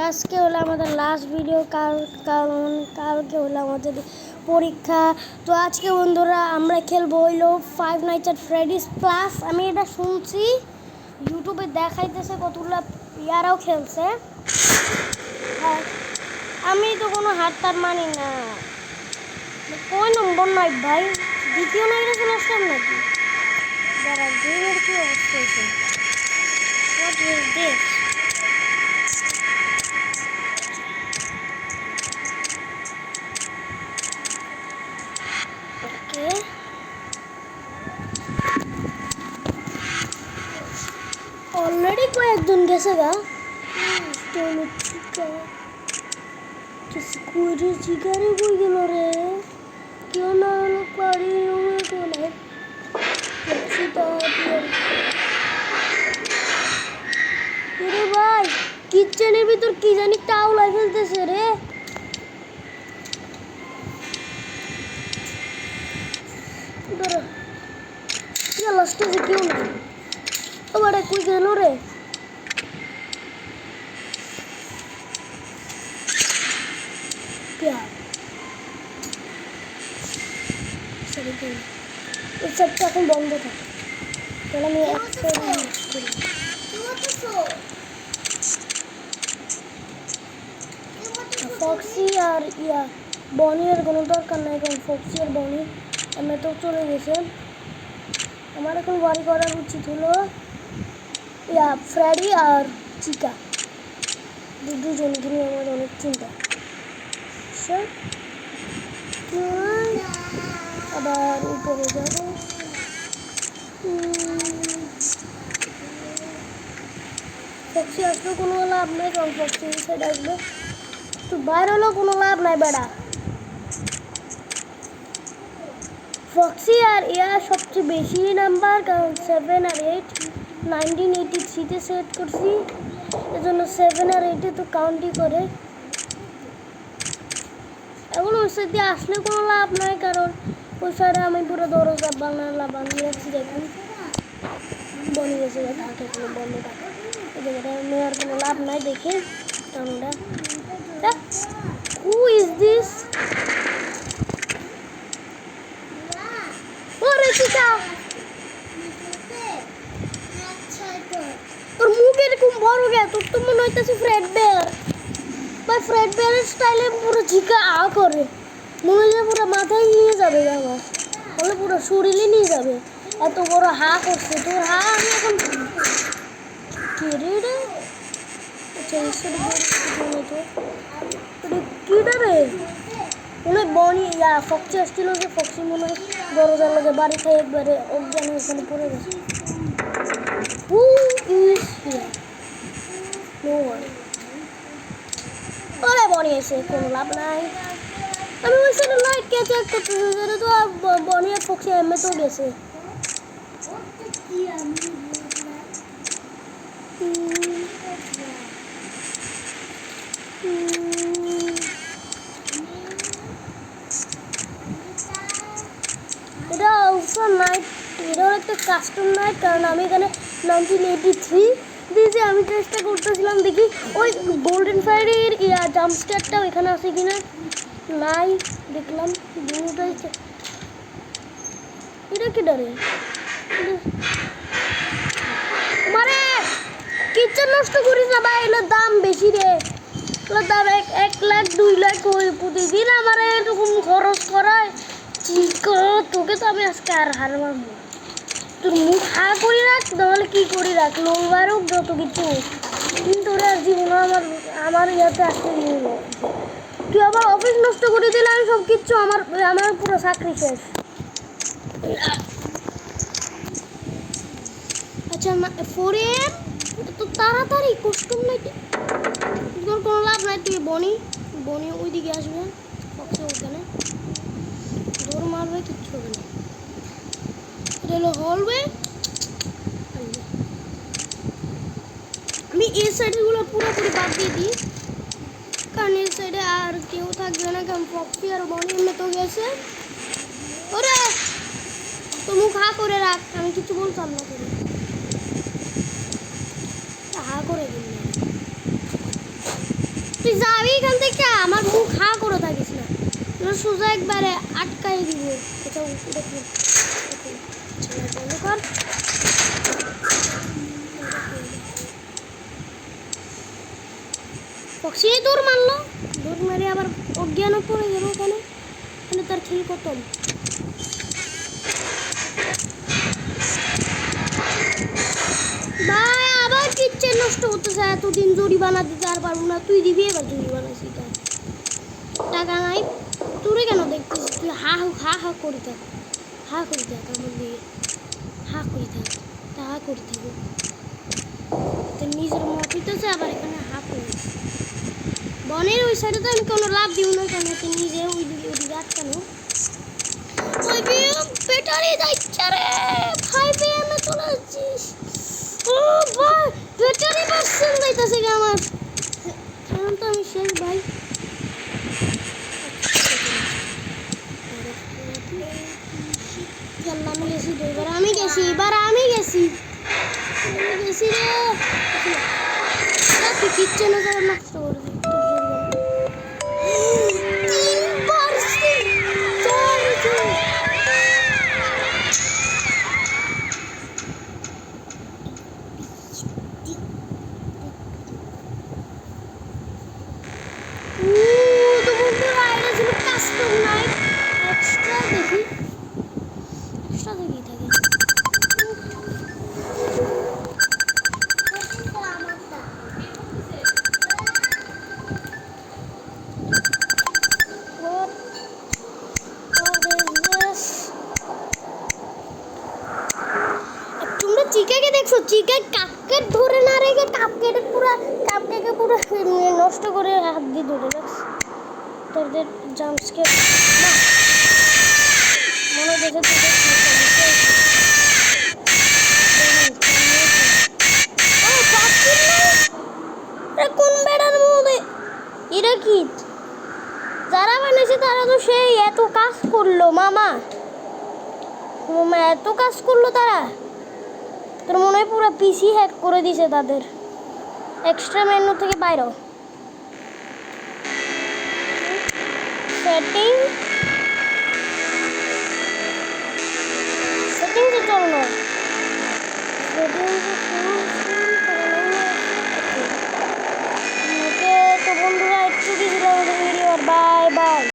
আজকে হলো আমাদের লাস্ট ভিডিও, কারণ কালকে হলো আমাদের পরীক্ষা। তো আজকে বন্ধুরা আমরা খেলবো হইলো ফাইভ নাইটস এট ফ্রেডিজ প্লাস। আমি এটা শুনছি ইউটিউবে দেখাইতেছে, কতগুলো ইয়ারাও খেলছে। হ্যাঁ, আমি তো কোনো হার তার মানি না। কয় নম্বর নাইট ভাই? দ্বিতীয় নাইটে চলে আসলাম নাকি? যারা গেমের কি অবস্থা হয়েছে? What is this? Okay. Already কয়েকজন গেছে গা। স্কুইডের শিকারে বই গেল রে। কেউ না হলো পারি কোনে রে ভাই, কিচেনের ভিতর কি জানি টাউলাই ফেলতেছে রে। লাস্টে যে কেউ না, আবার কই গেল রে? সেটটা এখন বন্ধ থাকে, তাহলে আমি ফক্সি আর বনি এর কোনো দরকার নাই, কারণ ফক্সি আর বনি আমরা তো চলে গেছে। আমার এখন বাড়ি করার উচিত হলো ফ্রেডি আর চিকা, দুজনকে নিয়ে আমার অনেক চিন্তা। আবার উপরে যাবো। ফক্সি আসলেও কোনো লাভ নাই, কারণ ফক্সি সাইড আসবে, তো বাইরে হলেও কোনো লাভ নাই বেড়া। ফক্সি আর সবচেয়ে বেশি নাম্বার, কারণ 7 আর 8 1983-তে সেট করছি, এজন্য 7 আর 8-এ তো কাউন্টই করে। এখন ওই সাইডে আসলে কোনো লাভ নাই, কারণ ওই সাইডে আমি পুরো দরজা বানিয়ে রাখছি। দেখুন বনি গেছে, থাকে কোনো বন্ধ থাকে, এই জায়গাটা নেওয়ার কোনো লাভ নাই দেখে। কারণ ওটা হু ইজ দিস? তোর মুখ এরকম বড় গে, তোর তো মনে হইতেছে ফ্রেড বেয়ার। বা ফ্রেড বেয়ারের স্টাইলে পুরো ঝিকা করে, মনে হয় পুরো মাথায় নিয়ে যাবে আমার, বলে পুরো শরীরে নিয়ে যাবে। এত বড় করছে তোর আমি এখন কেড়ে রে। কিটা রে? মনে হয় বনি ফক্সি আসছিল, যে ফক্সি মনে হয় দরজার লগে বাড়ি খাই একবারে অজ্ঞান ওখানে পড়ে গেছে। Who is here? No one. ওরে বনি এসে কোনো লাভ নাই। আমি ওই সাইডে লাইট কে চেক করতেছি, যেটা তো বনি আর ফক্সি এমএ তো গেছে। এটা অবশ্য নাইট, এটাও একটা কাস্টম নাইট, কারণ আমি এখানে 1983 দিয়েছি। আমি চেষ্টা করতেছিলাম দেখি ওই গোল্ডেন ফায়ারের জাম্পস্টারটা ওইখানে আছে কিনা, নাই, দেখলাম দুটাই। এটা কি ডরে মানে কিচেন নষ্ট করিস না ভাই, এগুলোর দাম বেশি রে। এগুলোর দাম 1 লাখ 2 লাখ প্রতিদিন আমার এরকম খরচ করায়। তোকে তো আমি আজকে আর হার মারবো। তোর মুখ করি রাখ, তাহলে কি করি রাখ, লোলবার হোক যত কিছু, কিন্তু ওরা জীবন আমার ইয়াতে আসতে নিল। তুই আবার অফিস নষ্ট করে দিলে আমি সব কিচ্ছু, আমার পুরো চাকরি শেষ। আচ্ছা 4 AM তো তাড়াতাড়ি কষ্টম নাই, তোর কোনো লাভ নাই। তুই বনি ওইদিকে আসবে, ফক্সে ওখানে দৌড় মারবে, কিচ্ছু হবে না। এটা হলো হলওয়ে। আমি এই সাইডগুলো পুরোপুরি বাদ দিয়ে দিই, কারণ এই সাইডে আর কেউ থাকবে না, কারণ ফক্সি আর বনি এমনি তো গেছে। ওরে তো মুখ করে রাখ, আমি কিছু বলতাম না, করে করে দিন। তুই যাবি এখান থেকে, আমার মুখ হা করে থাকিস না, তোর সোজা একবারে আটকাই দিব। কোথাও দেখুন বন্ধ কর। পক্ষী দৌড় মারলো, দৌড় মারে আবার অজ্ঞান পড়ে গেল ওখানে, ওখানে তার খেল খতম। ভাই আবার কিচ্ছেন নষ্ট করতেছে, এতদিন জরিমানা দিতে আর পারবো না, তুই দিবি এবার জরিমানা, সেটা টাকা নাই তোরে কেন দেখতেছিস, তুই হা হা হা করে থাক, হা করে থাক আমার দিকে, হা করে থাক, তা হা করে থাকো, তোর নিজের মত হইতেছে আবার এখানে হা করে। বনের ওই সাইডে তো আমি কোনো লাভ দিব না, কেন তুই নিজে ওই দিকে ওদিকে আটকানো। ওই ব্যাটারি যাচ্ছে রে, 5 AM এ চলে যাচ্ছিস। ও ভাই ব্যাটারি পার্সেন্ট যাইতেছে গে আমার, এখন তো আমি শেষ ভাই। আমি গেছি দুইবার, আমি গেছি, এবার আমি গেছি, গেছি রে। তুই কিচ্ছু না নষ্ট করে দিই। চিকাকে দেখছো, চিকা কাপকেট ধরে না রেখে কাপকেটে পুরো, কাপকেটে পুরো নষ্ট করে হাত দিয়ে ধরে রাখছে। তোদের জাম্পস্কেট না মনে দেখে তোদের কোন বেড়ার মধ্যে এরা কি, যারা বানিয়েছে তারা তো সেই এত কাজ করলো মামা, মামা এত কাজ করলো তারা, তোর মনে হয় পুরো পিসি হ্যাক করে দিছে তাদের, এক্সট্রা মেনু থেকে বাইরে সেটিং, সেটিংসে চল না, সেটিংসে তো বন্ধুরা একটু কিছু ভিডিও, বাই বাই।